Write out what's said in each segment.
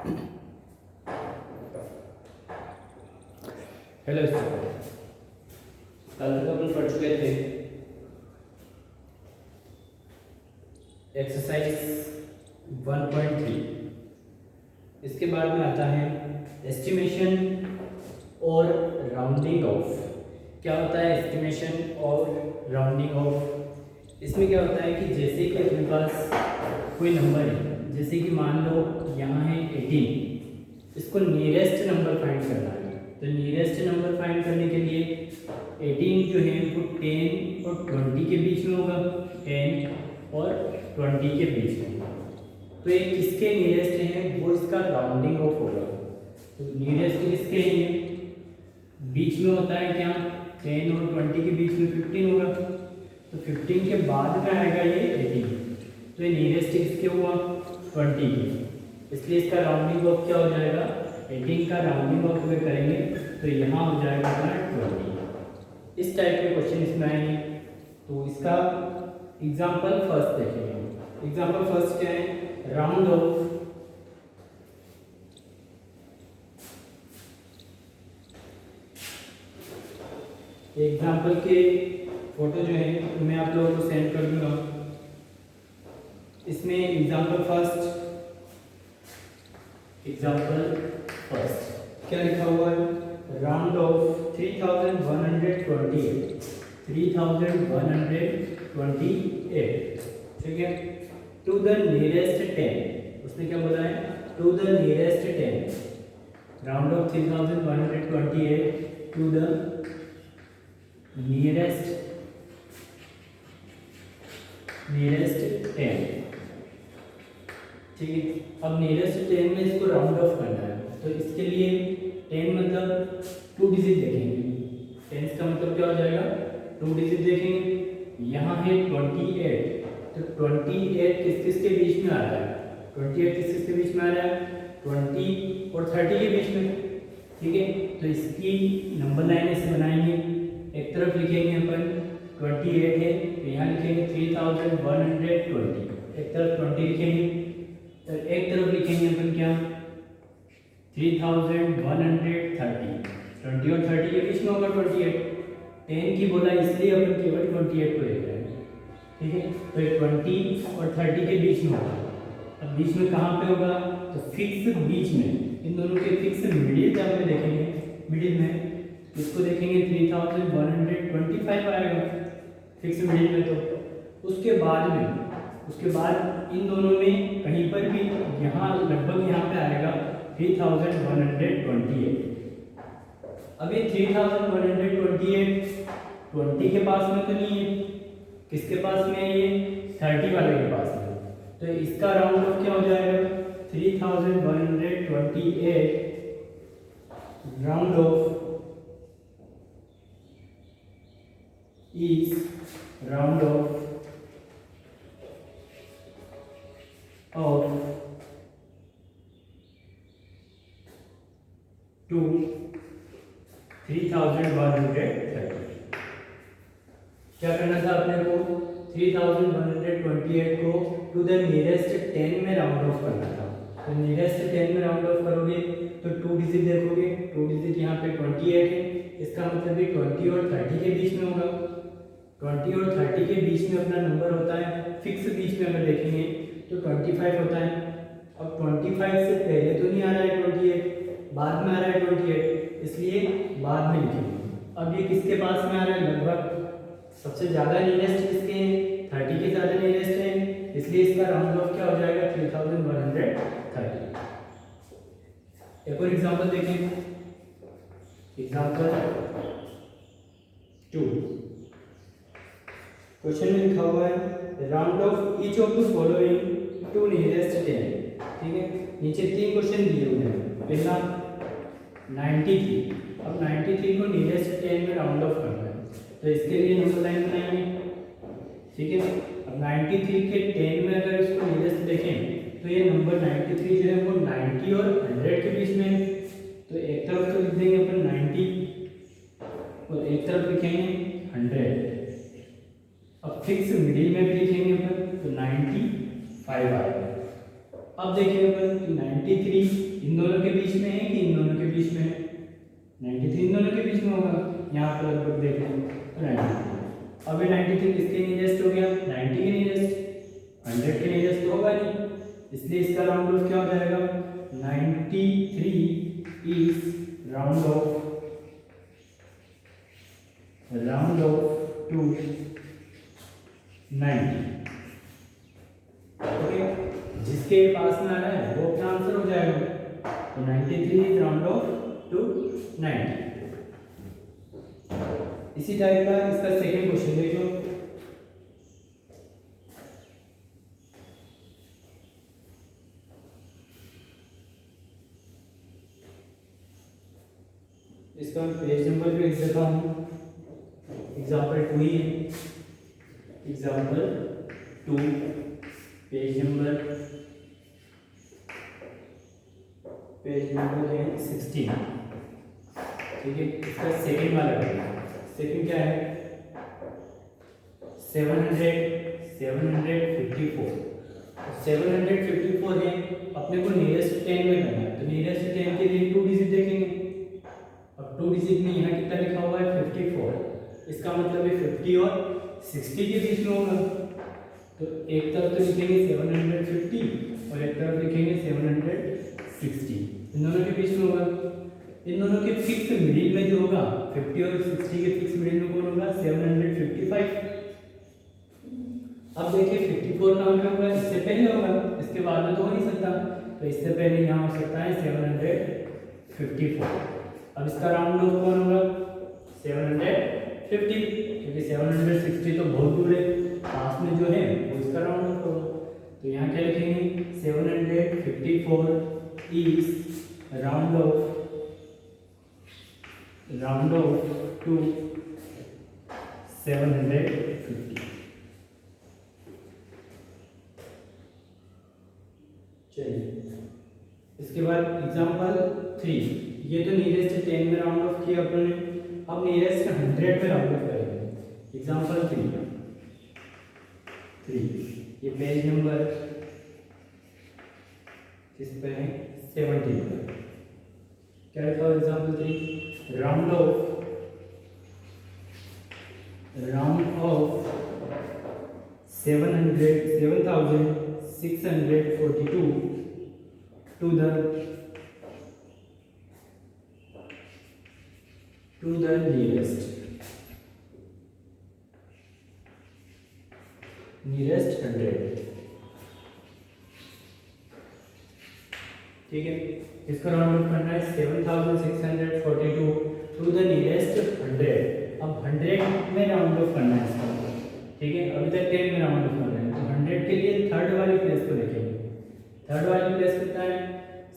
Hello student, कल तक अपन पढ़ चुके थे एक्सरसाइज 1.3। इसके बाद में आता है एस्टिमेशन और राउंडिंग ऑफ। क्या होता है एस्टिमेशन और राउंडिंग ऑफ? इसमें क्या होता है कि जैसे कि अपने पास कोई नंबर है, जैसे कि मान लो यहाँ है 18, इसको नियरेस्ट नंबर फाइंड करना है। तो नियरेस्ट नंबर फाइंड करने के लिए 18 जो है वो 10 और 20 के बीच में होगा, 10 और 20 के बीच में। तो ये किसके नियरेस्ट है वो इसका राउंडिंग ऑफ होगा। तो नियरेस्ट किसके हैं? बीच में होता है क्या, 10 और 20 के बीच में 15 होगा, तो 15 के बाद में आएगा ये 18। तो ये नियरेस्ट किसके हुआ? 20 के। इसलिए इसका राउंडिंग ऑफ क्या हो जाएगा? 18 का राउंडिंग ऑफ अगर करेंगे तो यहाँ हो जाएगा अपना 20। इस टाइप के क्वेश्चन इसमें आएंगे। तो इसका एग्जाम्पल फर्स्ट देखेंगे। एग्जाम्पल फर्स्ट क्या है? राउंड ऑफ एग्जाम्पल के फोटो जो है मैं आप लोगों को सेंड कर दूंगा। इसमें एग्जाम्पल फर्स्ट क्या लिखा हुआ है? राउंड ऑफ 3128, 3128, ठीक है, टू द नियरेस्ट 10। उसने क्या बोला है? To the nearest 10। Round off 3128 to the nearest 10, ठीक है। अब नियरेस्ट 10 में इसको राउंड ऑफ करना है, तो इसके लिए 10 मतलब 2 डिजिट देखेंगे। 10 का मतलब क्या हो जाएगा? 2 डिजिट देखेंगे। यहाँ है 28, तो 28 किस किस के बीच में आ रहा है? 28 किस किस के बीच में आ रहा है? 20 और 30 के बीच में, ठीक है। तो इसकी नंबर लाइन ऐसे बनाएंगे। एक तरफ लिखेंगे अपन 28 है, तो यहाँ लिखेंगे 3120, एक तरफ 20 लिखेंगे, तो एक तरफ लिखेंगे अपन क्या? 3130। 20 और 30 के बीच में होगा 28। 10 की बोला इसलिए अपन केवल 28 को देख रहे हैं, ठीक है। तो 20 और 30 के बीच में होगा। अब बीच में कहाँ पे होगा? तो फिक्स बीच में, इन दोनों के फिक्स मिडिल जब में देखेंगे, मिडिल में इसको देखेंगे 3125 आएगा फिक्स मिडिल में। तो उसके बाद इन दोनों में कहीं पर भी यहाँ लगभग यहाँ पे आएगा 3128। अब ये 3128 20 के पास में तो नहीं है, किसके पास में है? ये 30 वाले के पास में। तो इसका राउंड ऑफ क्या हो जाएगा? 3128 round of is round off of to 3130। क्या करना था अपने को? 3128 को टू द नियरेस्ट 10 में राउंड ऑफ करना था। तो नियरेस्ट 10 में राउंड ऑफ करोगे तो 2 डिजिट देखोगे, 2 डिजिट यहाँ पे 28 है, इसका मतलब भी 20 और 30 के बीच में होगा। 20 और 30 के बीच में अपना नंबर होता है, फिक्स बीच में अगर देखेंगे तो 25 होता है। अब 25 से पहले तो नहीं आ रहा है 28, बाद में आ रहा है 28, इसलिए बाद में लिखेंगे। अब ये किसके पास में आ रहा है? लगभग सबसे ज़्यादा नियरेस्ट किसके हैं? 30 के ज़्यादा नियरेस्ट है, इसलिए इसका राउंड ऑफ क्या हो जाएगा? 3130। एक और एग्जाम्पल देखें। एग्जाम्पल 2, क्वेश्चन में लिखा हुआ है round off each of the following to nearest 10, ठीक है। नीचे 3 क्वेश्चन दिए हुए हैं। पहला 93, अब 93 को नियरेस्ट 10 में राउंड ऑफ करना है, तो इसके लिए नंबर लाइन बनाएंगे, ठीक है। अब 93 के 10 में अगर इसको नियरेस्ट देखें तो ये नंबर 93 जो है वो 90 और 100 के बीच में है। तो एक तरफ तो लिख देंगे अपन 90 और एक तरफ लिखेंगे 100। अब फिक्स मिडिल में भी लिखेंगे अपन तो 95 आएगा। अब देखिए अपन 93 इन दोनों के बीच में है कि इन दोनों के बीच में है? 93 इन दोनों के बीच में होगा। यहाँ पर लगभग देख लें तो 93। अब ये 93 किसके नियरेस्ट हो गया? 90 के नियरेस्ट। 100 के नियरेस्ट तो होगा नहीं, इसलिए इसका राउंड ऑफ क्या हो जाएगा? 93 is round off to 90। Okay, जिसके पास में आ रहा है वो अपना आंसर हो जाएगा। तो 93 इज राउंड ऑफ टू 90। इसी टाइप का इसका सेकंड क्वेश्चन देख लो। इसका पेज नंबर भी लिख देता हूँ। एग्जाम्पल 2 ही है। एग्जाम्पल 2 पेज नंबर है 16। ठीक है, इसका सेकंड वाला है। सेकंड क्या है? 754 है। अपने को नियरेस्ट 10 में करना है, तो नियरेस्ट 10 के लिए 2 डिजिट देखेंगे। अब 2 डिजिट में यहाँ कितना लिखा हुआ है? 54। इसका मतलब है 50 और 60 के बीच में होगा। तो एक तरफ तो लिखेंगे 750 और एक तरफ लिखेंगे 760। इन दोनों के बीच में होगा। इन दोनों के फिक्स मिडिल में जो होगा 50 और 60 के फिक्स मिडिल में कौन होगा? 755। अब देखिए 54 कहाँ पे होगा? इससे पहले होगा, इसके बाद में तो हो नहीं सकता। तो इससे पहले यहाँ हो सकता है 754। अब इसका राउंड ऑफ कौन होगा? 750, क्योंकि 760 तो बहुत दूर है, पास में जो है वो इसका राउंड ऑफ होगा। तो यहाँ क्या लिखेंगे? 754 इज राउंड ऑफ टू 750। चलिए, इसके बाद एग्जांपल 3। ये तो नियरेस्ट 10 में राउंड ऑफ किया अपन ने। अब नियरेस्ट 100 में राउंड ऑफ करेंगे। एग्जांपल 3। ये पेज नंबर किस पे है? 70 पर। क्या लिखा है? Example 3 round of 7642 to the nearest 100। ठीक है, इसका राउंड ऑफ करना है 7642 टू द नियरेस्ट 100। अब 100 में राउंड ऑफ करना है इसका। ठीक है, अभी तक 10 में राउंड ऑफ करना है, तो 100 के लिए थर्ड वाली प्लेस को देखेंगे। थर्ड वाली प्लेस कितना है?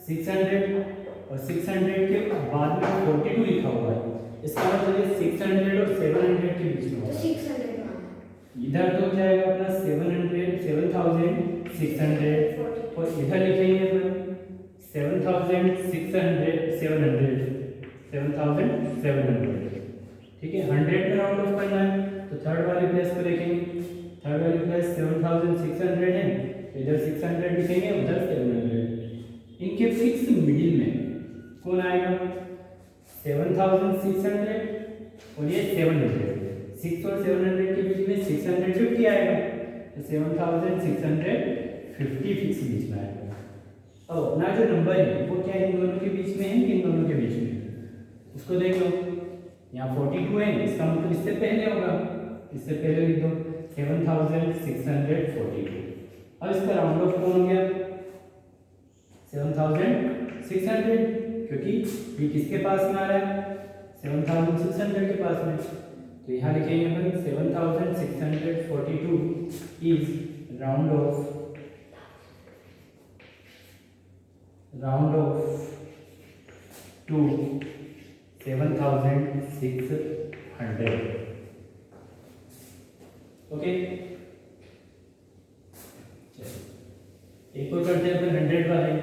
600, और 600 के बाद में 42 लिखा हुआ है। इसका मतलब है 600 और 700 के बीच में होगा। 600 इधर तो जाएगा अपना 7600 और इधर लिखेंगे अपन 7700। ठीक है, 100 में राउंड ऑफ करना है, तो थर्ड वाली प्लेस को देखेंगे। थर्ड वाली प्लेस 7600 है, इधर 600 लिखेंगे, उधर 700। इनके फिक्स मिडिल में कौन आएगा? 7600 और ये 700। 6 और 700 के बीच में 650 आएगा, तो 7650 फिक्स बीच में आएगा। अब अपना जो नंबर है वो क्या इन दोनों के बीच में है कि इन दोनों के बीच में? उसको देख लो। यहाँ 42 है, इसका मतलब इससे पहले होगा, इससे पहले लिख दो 7642। अब इसका राउंड ऑफ कौन हो गया? 7600, क्योंकि ये किसके पास में आ रहा है? 7600 के पास में। तो यहाँ लिखेंगे अपन 7642 is round off to 7600। Okay, एक और करते हैं अपन 100 वाले।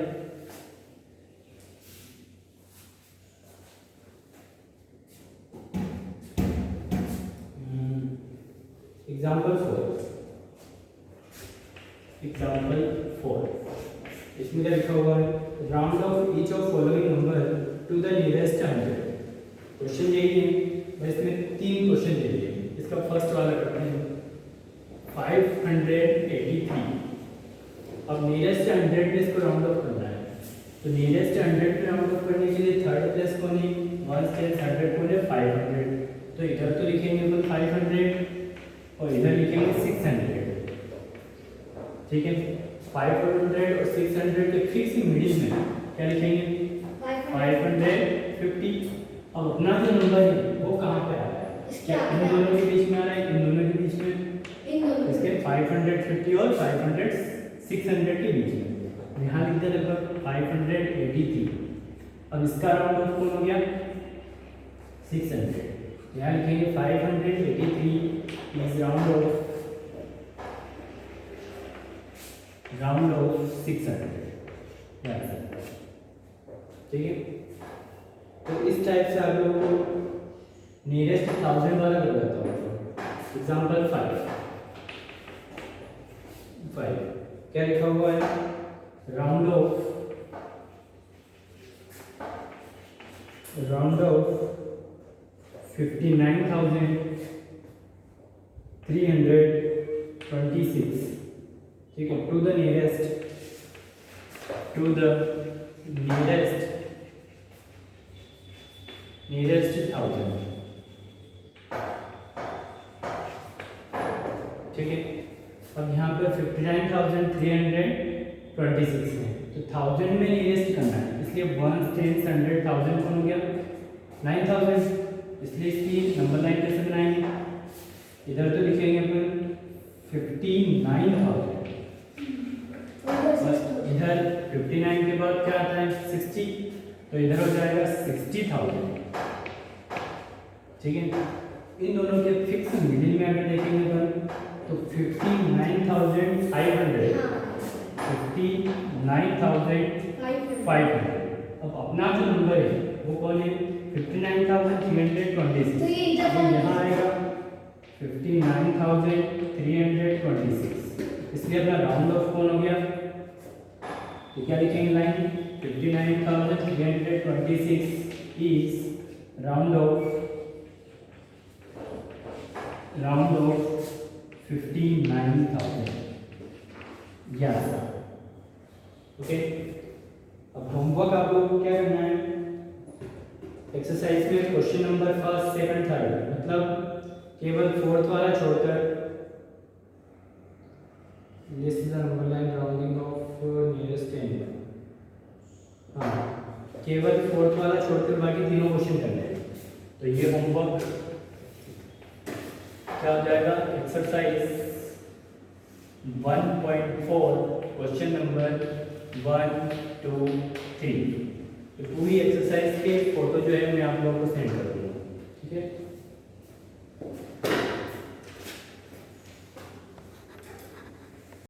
एग्जाम्पल 4। इसमें क्या लिखा हुआ है? Round off each of following number two the nearest 100। Question यही है, बस इसमें 3 क्वेश्चन दे दिए। इसका फर्स्ट वाला करते हैं 583। अब नियरेस्ट 100 पे इसको राउंड ऑफ करना है, तो नियरेस्ट 100 पे राउंड ऑफ करने के लिए थर्ड प्लेस कौन है, 1 से 100 कौन है, 500। तो इधर तो लिखेंगे अपन 500 और इधर लिखेंगे 600। ठीक है, 500 और 600 के फिक्स मिडिल में क्या लिखेंगे, 550। अब अपना जो नंबर है वो कहाँ पे आ रहा है, क्या इन दोनों के बीच में आ रहा है, इन दोनों के बीच में, इसके 550 और 600 के बीच में। यहाँ लिख दे लगभग 583। अब इसका राउंड ऑफ कौन हो गया, 600। यहाँ लिखेंगे 583 इज राउंड ऑफ 600। ठीक है, तो इस टाइप से आप लोगों को नियरेस्ट 1000 वाला लगाता हूँ। एग्जाम्पल 5 क्या लिखा हुआ है, राउंड ऑफ 59,326। ठीक है, टू द नियरेस्ट 1000। ठीक है, अब यहाँ पर 59,326 है, तो 1000 में नियरेस्ट करना है, इसलिए 1 10 100 1000 कौन हो गया, 9000। इसलिए इसकी नंबर लाइन कैसे बनाएंगे, इधर तो लिखेंगे अपन 59,000, इधर 59 के बाद क्या आता है 60, तो इधर हो जाएगा 60,000। ठीक है, इन दोनों के फिक्स मिडिल में अगर देखेंगे अपन तो 59,500। अब अपना जो नंबर है वो कौन है, 59,326। तो यहाँ आएगा 59,326, इसलिए अपना राउंड ऑफ कौन हो गया, तो क्या लिखेंगे line, 59,326 is round of 59,000। Yes, okay. अब होमवर्क आप लोगों को क्या करना है, एक्सरसाइज में question number first second third मतलब केवल फोर्थ वाला छोड़कर, list the number line rounding off nearest 10। हाँ, केवल फोर्थ वाला छोड़कर बाकी तीनों क्वेश्चन करने हैं। तो ये होमवर्क क्या हो जाएगा, एक्सरसाइज 1.4 क्वेश्चन नंबर 1 2 3। तो पूरी एक्सरसाइज के फोटो जो है मैं आप लोगों को सेंड करूँगा।